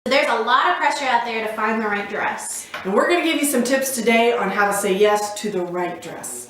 There's a lot of pressure out there to find the right dress. And we're going to give you some tips today on how to say yes to the right dress.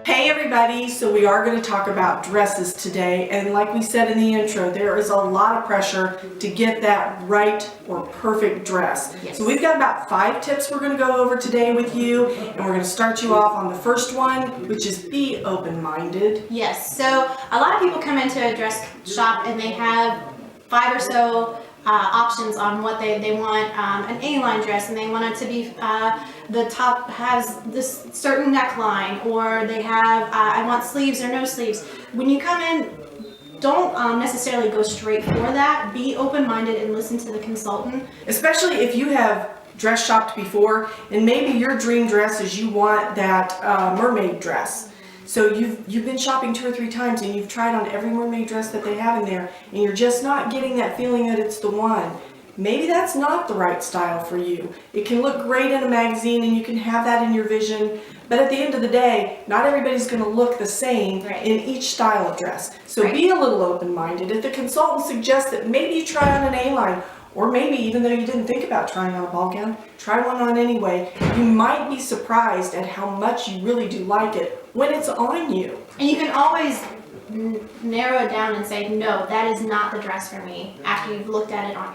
Hey everybody, so we are going to talk about dresses today, and like we said in the intro, there is a lot of pressure to get that right or perfect dress. Yes. So we've got about 5 tips we're going to go over today with you, and we're going to start you off on the first one, which is be open-minded. Yes, so a lot of people come into a dress shop and they have 5 or so options on what they want. An A-line dress, and they want it to be the top has this certain neckline, or they have I want sleeves or no sleeves. When you come in, don't necessarily go straight for that. Be open-minded and listen to the consultant. Especially if you have dress shopped before and maybe your dream dress is you want that mermaid dress. So you've been shopping 2 or 3 times and you've tried on every mermaid dress that they have in there, and you're just not getting that feeling that it's the one. Maybe that's not the right style for you. It can look great in a magazine and you can have that in your vision, but at the end of the day, not everybody's going to look the same in each style of dress. So be a little open-minded. If the consultant suggests that maybe you try on an A-line, or maybe even though you didn't think about trying on a ball gown, try one on anyway, you might be surprised at how much you really do like it when it's on you. And you can always narrow it down and say, no, that is not the dress for me, after you've looked at it on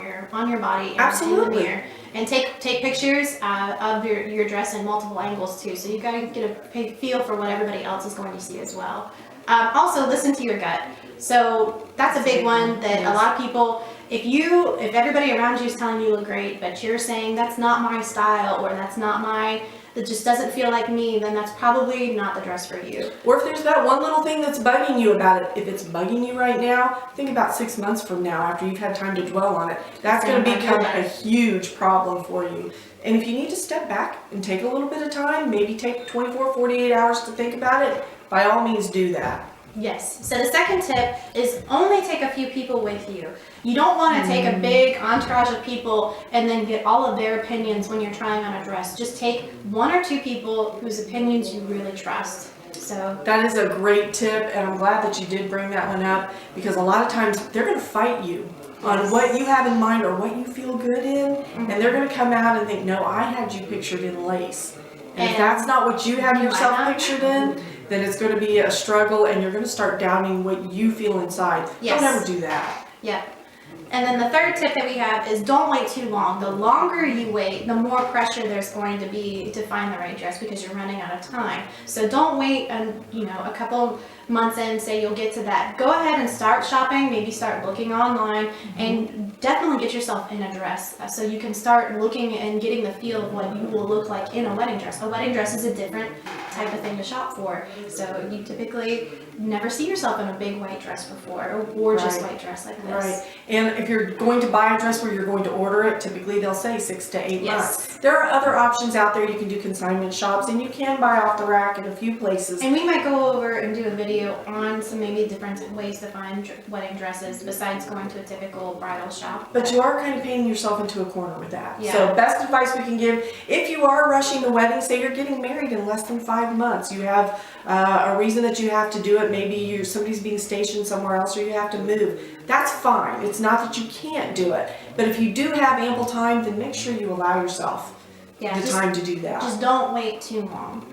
your body and in the mirror. And take pictures of your dress in multiple angles too, so you got to get a feel for what everybody else is going to see as well. Also, listen to your gut. So that's a big one that a lot of people, if everybody around you is telling you look great, but you're saying that's not my style, or that just doesn't feel like me, then that's probably not the dress for you. Or if there's that one little thing that's bugging you about it, if it's bugging you right now, think about 6 months from now, after you've had time to dwell on it, that's going to become a huge problem for you. And if you need to step back and take a little bit of time, maybe take 24, 48 hours to think about it, by all means do that. Yes. So the second tip is only take a few people with you. You don't want to take a big entourage of people and then get all of their opinions when you're trying on a dress. Just take 1 or 2 people whose opinions you really trust. So that is a great tip, and I'm glad that you did bring that one up, because a lot of times they're going to fight you on what you have in mind or what you feel good in, and they're going to come out and think, no, I had you pictured in lace. And if that's not what you have yourself pictured in, then it's going to be a struggle, and you're going to start doubting what you feel inside. Yes. Don't ever do that. Yeah. And then the third tip that we have is don't wait too long. The longer you wait, the more pressure there's going to be to find the right dress, because you're running out of time. So don't wait a couple months in, say you'll get to that. Go ahead and start shopping, maybe start looking online, and definitely get yourself in a dress so you can start looking and getting the feel of what you will look like in a wedding dress. A wedding dress is a different type of thing to shop for. So you typically never see yourself in a big white dress before, or gorgeous white dress like this. Right. And if you're going to buy a dress where you're going to order it, typically they'll say 6 to 8 months. There are other options out there. You can do consignment shops, and you can buy off the rack in a few places. And we might go over and do a video on some maybe different ways to find wedding dresses besides going to a typical bridal shop. But you are kind of painting yourself into a corner with that. Yeah. So best advice we can give, if you are rushing the wedding, say you're getting married in less than 5 months, you have a reason that you have to do it, maybe somebody's being stationed somewhere else, or you have to move, that's fine. It's not that you can't do it, but if you do have ample time, then make sure you allow yourself the time to do that. Just don't wait too long.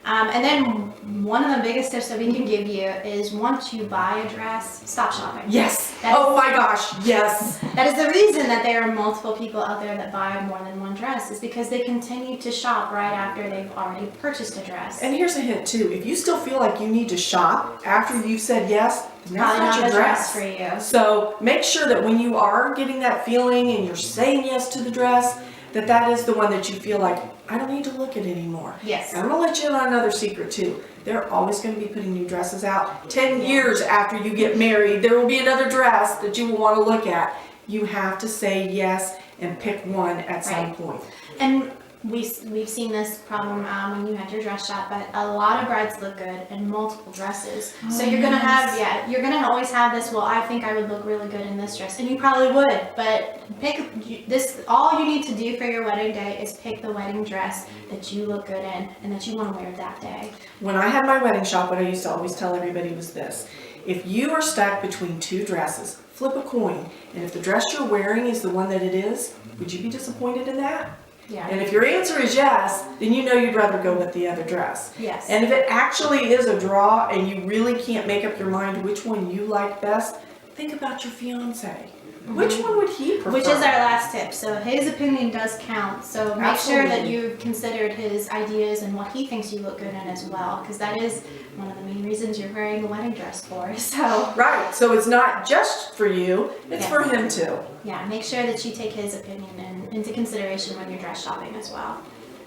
And then one of the biggest tips that we can give you is, once you buy a dress, stop shopping. Yes. Oh my gosh, yes. That is the reason that there are multiple people out there that buy more than one dress, is because they continue to shop right after they've already purchased a dress. And here's a hint too, if you still feel like you need to shop after you've said yes, then that's not your dress for you. So make sure that when you are getting that feeling and you're saying yes to the dress, that is the one that you feel like, I don't need to look at it anymore. Yes. And I'm going to let you in on another secret too. They're always going to be putting new dresses out. 10 years after you get married, there will be another dress that you will want to look at. You have to say yes and pick one at some point. And we've seen this problem when you had your dress shop, but a lot of brides look good in multiple dresses. So you're gonna have, you're gonna always have this, well, I think I would look really good in this dress, and you probably would, but pick this, all you need to do for your wedding day is pick the wedding dress that you look good in and that you wanna wear that day. When I had my wedding shop, what I used to always tell everybody was this: if you are stuck between two dresses, flip a coin, and if the dress you're wearing is the one that it is, would you be disappointed in that? Yeah. And if your answer is yes, then you know you'd rather go with the other dress. Yes. And if it actually is a draw and you really can't make up your mind which one you like best, think about your fiance. Which one would he prefer? Which is our last tip. So his opinion does count. So make sure that you've considered his ideas and what he thinks you look good in as well, because that is one of the main reasons you're wearing a wedding dress for. So right. So it's not just for you; it's for him too. Yeah. Make sure that you take his opinion into consideration when you're dress shopping as well.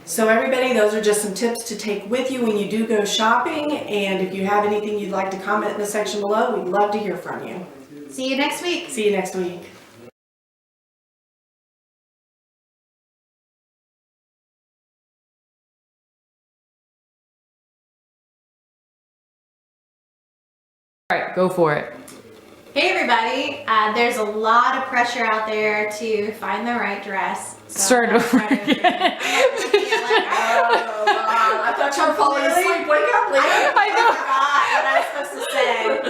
So everybody, those are just some tips to take with you when you do go shopping. And if you have anything you'd like to comment in the section below, we'd love to hear from you. See you next week. See you next week. All right, go for it. Hey everybody, there's a lot of pressure out there to find the right dress. So Start over again. I thought you were falling asleep. Wake up, Leah. I forgot what I was supposed to say.